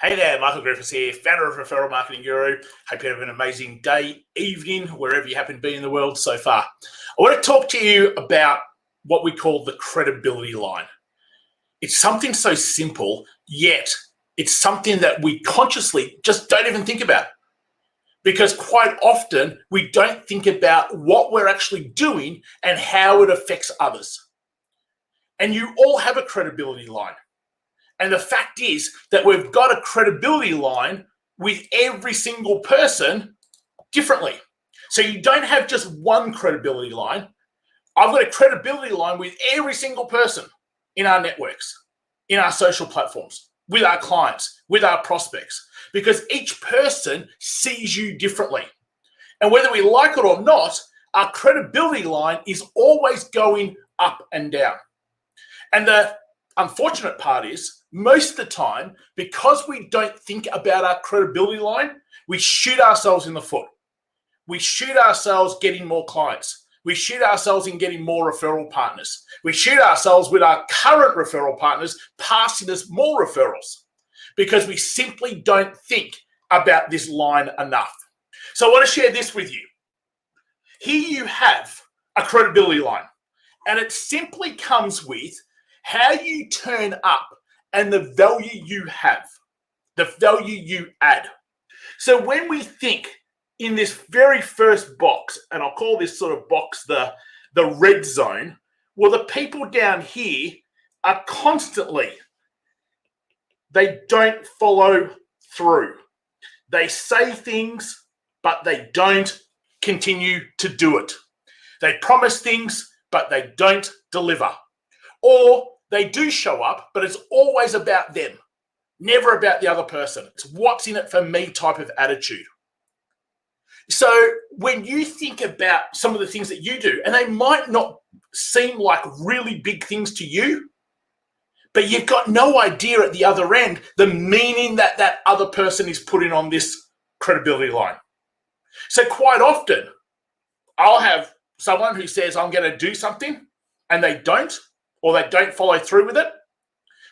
Hey there, Michael Griffiths here, founder of Referral Marketing Guru. Hope you have an amazing day, evening, wherever you happen to be in the world so far. I want to talk to you about what we call the credibility line. It's something so simple, yet it's something that we consciously just don't even think about. Because quite often we don't think about what we're actually doing and how it affects others. And you all have a credibility line. And the fact is that we've got a credibility line with every single person differently. So you don't have just one credibility line. I've got a credibility line with every single person in our networks, in our social platforms, with our clients, with our prospects, because each person sees you differently. And whether we like it or not, our credibility line is always going up and down. And the unfortunate part is, most of the time, because we don't think about our credibility line, we shoot ourselves in the foot. We shoot ourselves getting more clients. We shoot ourselves in getting more referral partners. We shoot ourselves with our current referral partners passing us more referrals because we simply don't think about this line enough. So I want to share this with you. Here you have a credibility line, and it simply comes with how you turn up and the value you have, the value you add. So when we think in this very first box, and I'll call this sort of box the red zone, well, the people down here are constantly, they don't follow through. They say things, but they don't continue to do it. They promise things, but they don't deliver. Or they do show up, but it's always about them, never about the other person. It's what's in it for me type of attitude. So when you think about some of the things that you do, and they might not seem like really big things to you, but you've got no idea at the other end the meaning that that other person is putting on this credibility line. So quite often, I'll have someone who says, I'm going to do something, and they don't, or they don't follow through with it.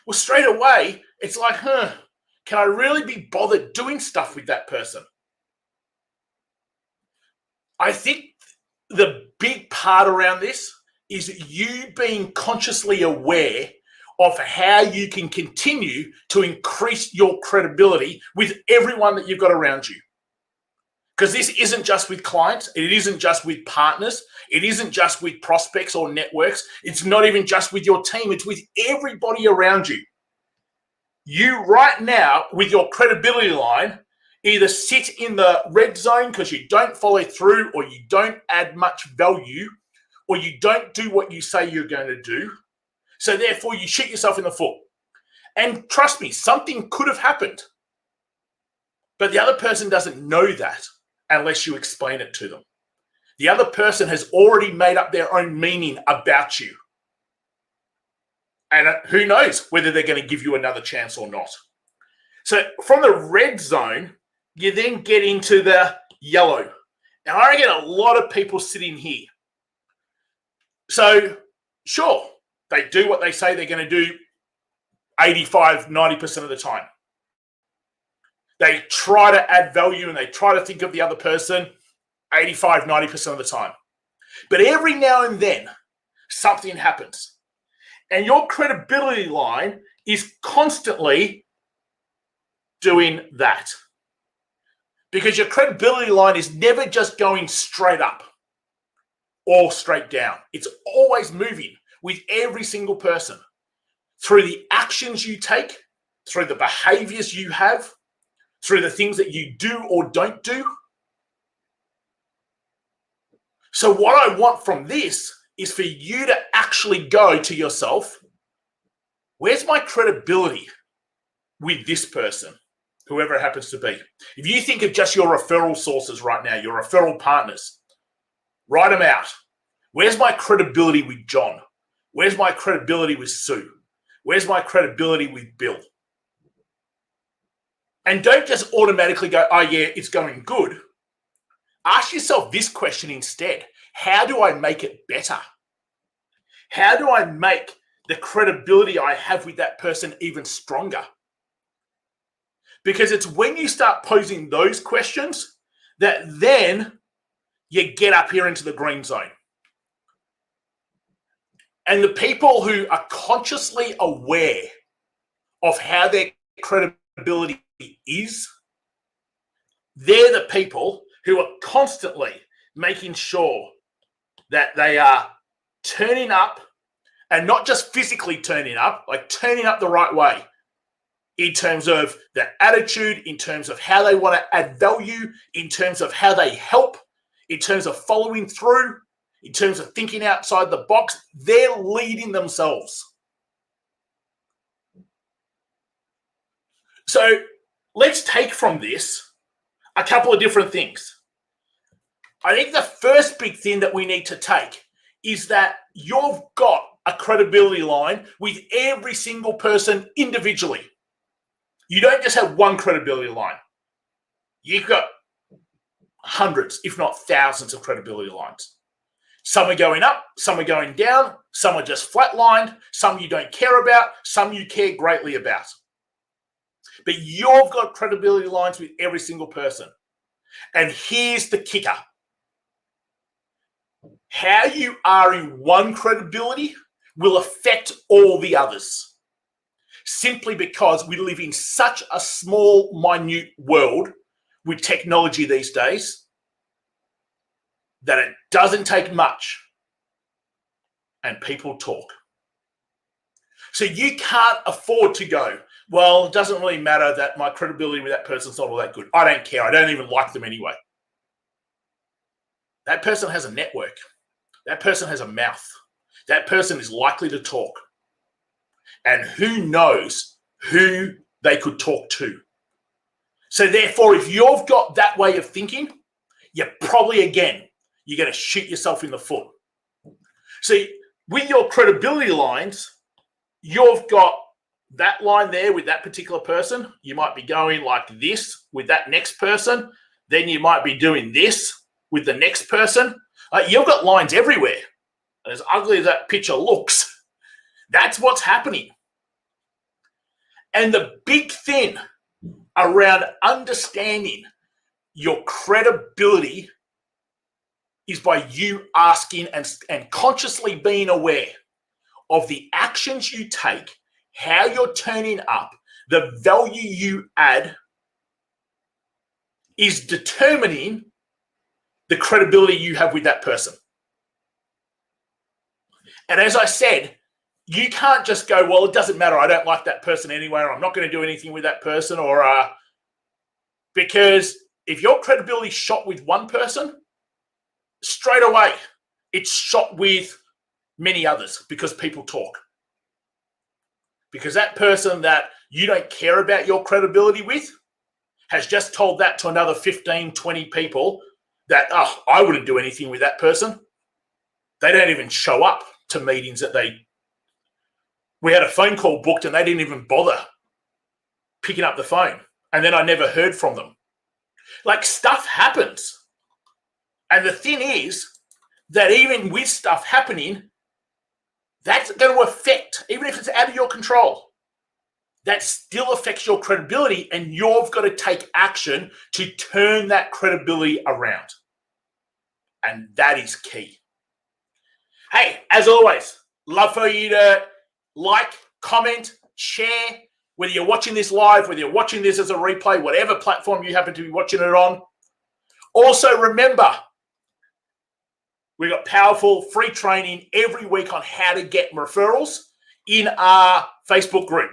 Well, straight away, it's like, can I really be bothered doing stuff with that person? I think the big part around this is you being consciously aware of how you can continue to increase your credibility with everyone that you've got around you. Because this isn't just with clients, it isn't just with partners, it isn't just with prospects or networks, it's not even just with your team, it's with everybody around you. You right now, with your credibility line, either sit in the red zone because you don't follow through, or you don't add much value, or you don't do what you say you're going to do. So therefore, you shoot yourself in the foot. And trust me, something could have happened. But the other person doesn't know that unless you explain it to them. The other person has already made up their own meaning about you. And who knows whether they're going to give you another chance or not. So from the red zone, you then get into the yellow. And I get a lot of people sitting here. So sure, they do what they say they're going to do 85, 90% of the time. They try to add value and they try to think of the other person 85, 90% of the time. But every now and then, something happens. And your credibility line is constantly doing that. Because your credibility line is never just going straight up or straight down. It's always moving with every single person through the actions you take, through the behaviors you have, through the things that you do or don't do. So what I want from this is for you to actually go to yourself, where's my credibility with this person, whoever it happens to be? If you think of just your referral sources right now, your referral partners, write them out. Where's my credibility with John? Where's my credibility with Sue? Where's my credibility with Bill? And don't just automatically go, oh yeah, it's going good. Ask yourself this question instead. How do I make it better? How do I make the credibility I have with that person even stronger? Because it's when you start posing those questions that then you get up here into the green zone. And the people who are consciously aware of how their credibility is, they're the people who are constantly making sure that they are turning up, and not just physically turning up, like turning up the right way in terms of their attitude, in terms of how they want to add value, in terms of how they help, in terms of following through, in terms of thinking outside the box. They're leading themselves. So let's take from this a couple of different things. I think the first big thing that we need to take is that you've got a credibility line with every single person individually. You don't just have one credibility line. You've got hundreds, if not thousands of credibility lines. Some are going up, some are going down, some are just flatlined, some you don't care about, some you care greatly about. But you've got credibility lines with every single person. And here's the kicker. How you are in one credibility will affect all the others. Simply because we live in such a small, minute world with technology these days that it doesn't take much and people talk. So you can't afford to go, well, it doesn't really matter that my credibility with that person's not all that good. I don't care. I don't even like them anyway. That person has a network. That person has a mouth. That person is likely to talk. And who knows who they could talk to. So therefore, if you've got that way of thinking, you're probably, again, you're going to shoot yourself in the foot. See, with your credibility lines, you've got that line there with that particular person. You might be going like this with that next person. Then you might be doing this with the next person. You've got lines everywhere. And as ugly as that picture looks, that's what's happening. And the big thing around understanding your credibility is by you asking and consciously being aware of the actions you take, how you're turning up, the value you add is determining the credibility you have with that person. And as I said, you can't just go, well, it doesn't matter. I don't like that person anyway, or I'm not going to do anything with that person, or because if your credibility is shot with one person, straight away it's shot with many others because people talk. Because that person that you don't care about your credibility with has just told that to another 15, 20 people that, oh, I wouldn't do anything with that person. They don't even show up to meetings that we had a phone call booked and they didn't even bother picking up the phone. And then I never heard from them. Like, stuff happens. And the thing is that even with stuff happening, that's going to affect, even if it's out of your control, that still affects your credibility, and you've got to take action to turn that credibility around. And that is key. Hey, as always, love for you to like, comment, share, whether you're watching this live, whether you're watching this as a replay, whatever platform you happen to be watching it on. Also, remember, we've got powerful free training every week on how to get referrals in our Facebook group.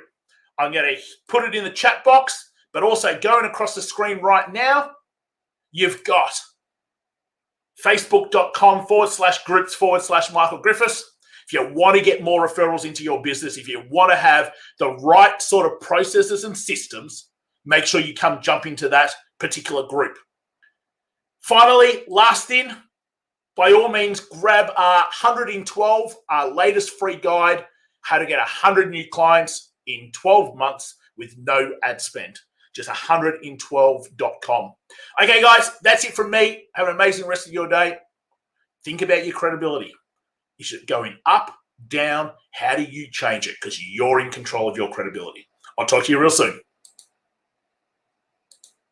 I'm going to put it in the chat box, but also going across the screen right now, you've got facebook.com/groups/Michael Griffiths. If you want to get more referrals into your business, if you want to have the right sort of processes and systems, make sure you come jump into that particular group. Finally, last thing, by all means, grab our 112, our latest free guide, how to get 100 new clients in 12 months with no ad spend. Just 112.com. Okay, guys, that's it from me. Have an amazing rest of your day. Think about your credibility. Is it going up, down? How do you change it? Because you're in control of your credibility. I'll talk to you real soon.